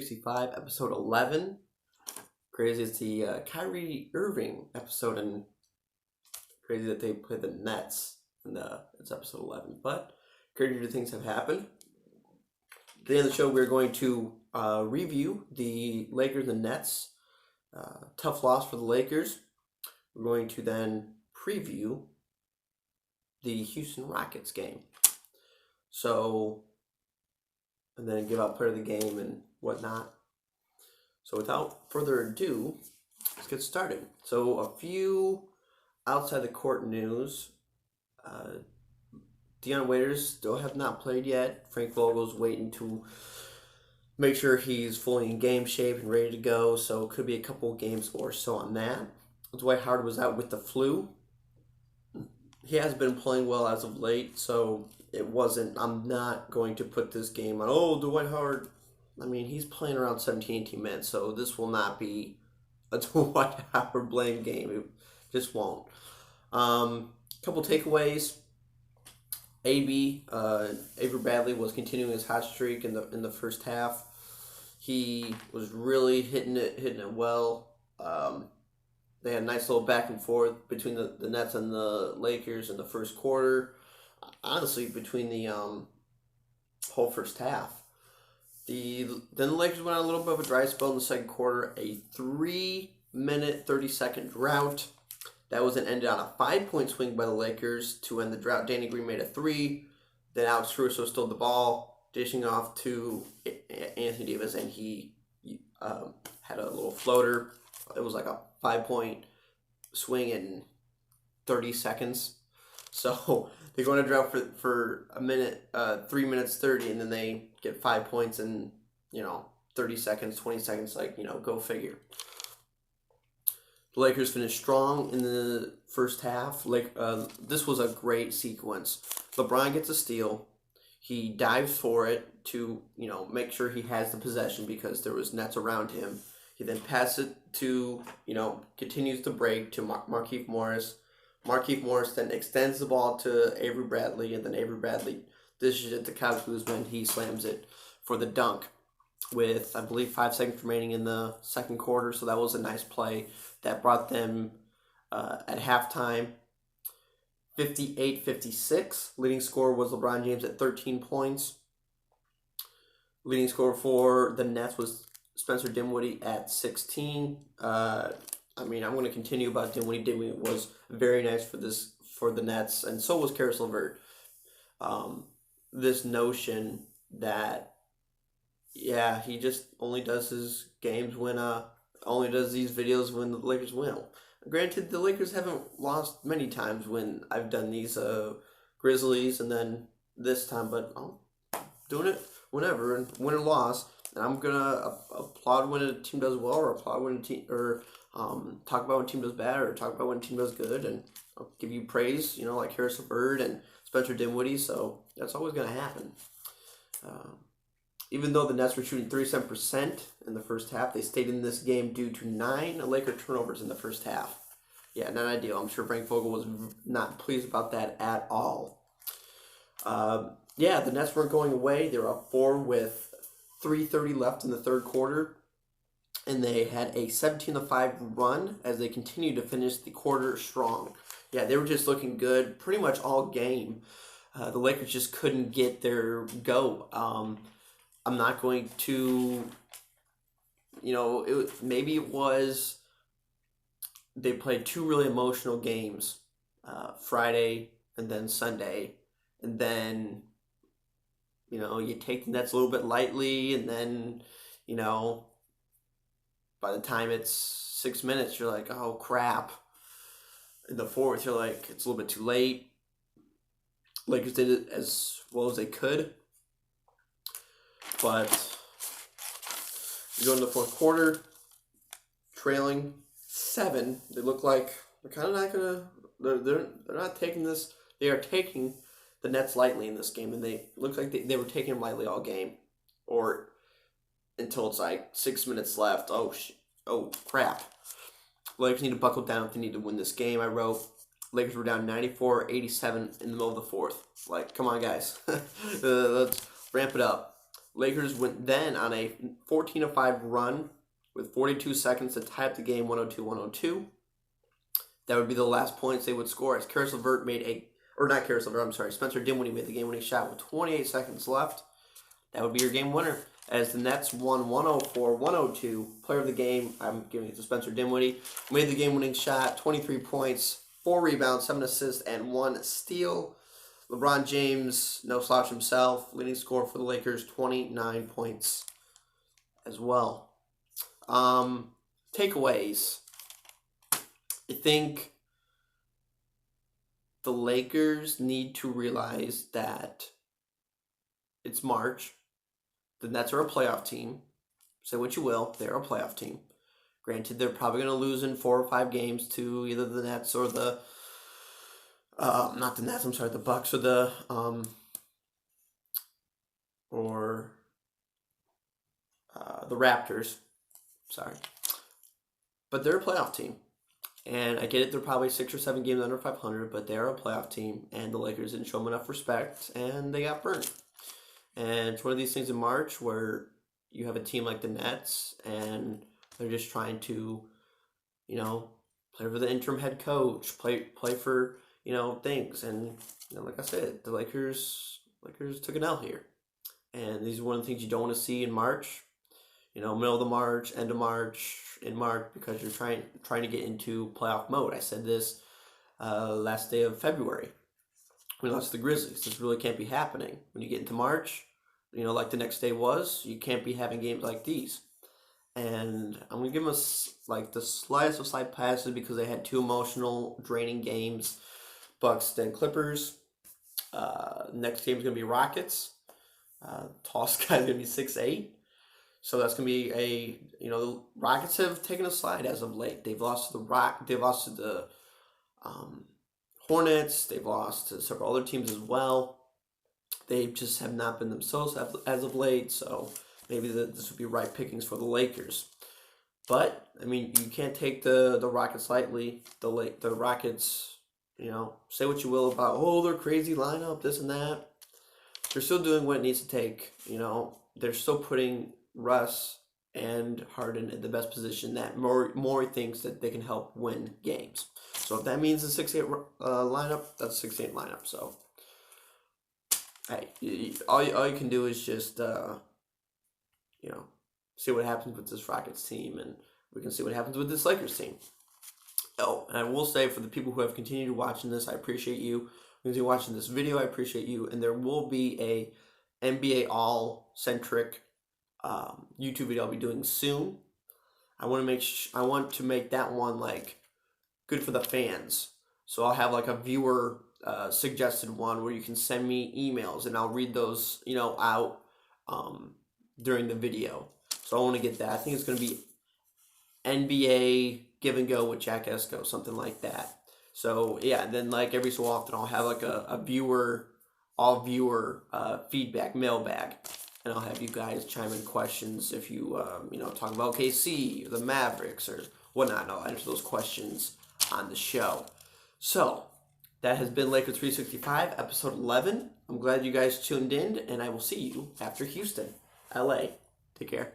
65, episode 11. Crazy it's the Kyrie Irving episode, and crazy that they played the Nets in it's episode 11. But crazier things have happened. At the end of the show, we're going to review the Lakers and Nets. Tough loss for the Lakers. We're going to then preview the Houston Rockets game. So, and then give out player of the game and whatnot. So without further ado, let's get started. So a few outside the court news. Dion Waiters still have not played yet. Frank Vogel's waiting to make sure he's fully in game shape and ready to go. So it could be a couple games or so on that. Dwight Howard was out with the flu. He has been playing well as of late, so I'm not going to put this game on, Dwight Howard. I mean, he's playing around 17, 18 minutes, so this will not be a Dwight Howard blame game. It just won't. Couple takeaways. Avery Bradley was continuing his hot streak in the first half. He was really hitting it well. They had a nice little back and forth between the Nets and the Lakers in the first quarter. Honestly, between the whole first half. Then the Lakers went on a little bit of a dry spell in the second quarter. A 3-minute, 30-second drought. That was then ended on a 5-point swing by the Lakers to end the drought. Danny Green made a 3. Then Alex Caruso stole the ball, dishing off to Anthony Davis, and he had a little floater. It was like a 5-point swing in 30 seconds. So they go on a drought for a minute, 3 minutes 30, and then they get 5 points in 30 seconds, 20 seconds. Go figure. The Lakers finished strong in the first half. This was a great sequence. LeBron gets a steal. He dives for it to make sure he has the possession because there was nets around him. He then passes it to, continues to break to Markieff Morris. Markieff Morris then extends the ball to Avery Bradley, and then Avery Bradley dishes it to Kyle Kuzma. He slams it for the dunk with, I believe, 5 seconds remaining in the second quarter. So that was a nice play that brought them at halftime 58-56. Leading scorer was LeBron James at 13 points. Leading scorer for the Nets was Spencer Dinwiddie at 16. I'm going to continue about Dinwiddie. Dinwiddie was very nice for the Nets, and so was Karis LeVert. This notion that, he just only does his games only does these videos when the Lakers win. Granted, the Lakers haven't lost many times when I've done these Grizzlies and then this time, but I'm doing it whenever, and win or loss. And I'm gonna applaud when a team does well, or applaud when a team, or talk about when a team does bad, or talk about when a team does good, and I'll give you praise, like Karis LeVert and Spencer Dinwiddie. So that's always gonna happen. Even though the Nets were shooting 37% in the first half, they stayed in this game due to 9 Laker turnovers in the first half. Yeah, not ideal. I'm sure Frank Vogel was not pleased about that at all. The Nets weren't going away. They were up 4 with 3:30 left in the third quarter, and they had a 17-5 run as they continued to finish the quarter strong. Yeah, they were just looking good pretty much all game. The Lakers just couldn't get their go. I'm not going to, maybe it was they played 2 really emotional games, Friday and then Sunday, and then you take the Nets a little bit lightly, and then, by the time it's 6 minutes, you're like, oh, crap. In the fourth, you're like, it's a little bit too late. Lakers did it as well as they could. But you go into the fourth quarter, trailing 7. They look like they're kind of not going to, they're not taking this, they are taking the Nets lightly in this game, and they look like they were taking them lightly all game, or until it's like 6 minutes left. Oh crap! Lakers need to buckle down if they need to win this game. I wrote Lakers were down 94-87 in the middle of the fourth. Like, come on, guys, let's ramp it up. Lakers went then on a 14-5 run with 42 seconds to tie up the game 102-102. That would be the last points they would score as Spencer Dinwiddie made the game-winning shot with 28 seconds left. That would be your game winner as the Nets won 104-102. Player of the game, I'm giving it to Spencer Dinwiddie. Made the game-winning shot, 23 points, 4 rebounds, 7 assists, and 1 steal. LeBron James, no slouch himself, leading scorer for the Lakers, 29 points as well. Takeaways. I think the Lakers need to realize that it's March. The Nets are a playoff team. Say what you will, they're a playoff team. Granted, they're probably going to lose in 4 or 5 games to either the Nets or the the Bucks or the Raptors. Sorry. But they're a playoff team. And I get it, they're probably 6 or 7 games under 500, but they're a playoff team, and the Lakers didn't show them enough respect, and they got burned. And it's one of these things in March where you have a team like the Nets, and they're just trying to, play for the interim head coach, play for, things. And, like I said, the Lakers took an L here. And these are one of the things you don't want to see in March. Middle of the March, end of March, in March, because you're trying to get into playoff mode. I said this last day of February. We lost to the Grizzlies. This really can't be happening. When you get into March, like the next day was, you can't be having games like these. And I'm going to give them the slightest of slight passes because they had 2 emotional, draining games. Bucks, then Clippers. Next game is going to be Rockets. Tallest guy's going to be 6'8". So that's going to be the Rockets have taken a slide as of late. They've lost to the Hornets. They've lost to several other teams as well. They just have not been themselves as of late. So maybe this would be right pickings for the Lakers. But you can't take the Rockets lightly. The Rockets, say what you will about their crazy lineup, this and that. They're still doing what it needs to take. They're still putting Russ and Harden in the best position that Morey thinks that they can help win games. So if that means a 6-8 lineup, that's a 6-8 lineup. So hey, all you can do is just see what happens with this Rockets team, and we can see what happens with this Lakers team. Oh, and I will say, for the people who have continued watching this, I appreciate you. Continue watching this video, I appreciate you. And there will be a NBA All-centric YouTube video I'll be doing soon. I want to make that one good for the fans. So I'll have a viewer suggested one where you can send me emails and I'll read those out during the video. So I want to get that. I think it's going to be NBA Give and Go with Jack Esko, something like that. So yeah, and then every so often I'll have a viewer feedback mailbag. And I'll have you guys chime in questions if you, talk about OKC, or the Mavericks, or whatnot. And I'll answer those questions on the show. So, that has been Lakers 365, episode 11. I'm glad you guys tuned in, and I will see you after Houston, LA. Take care.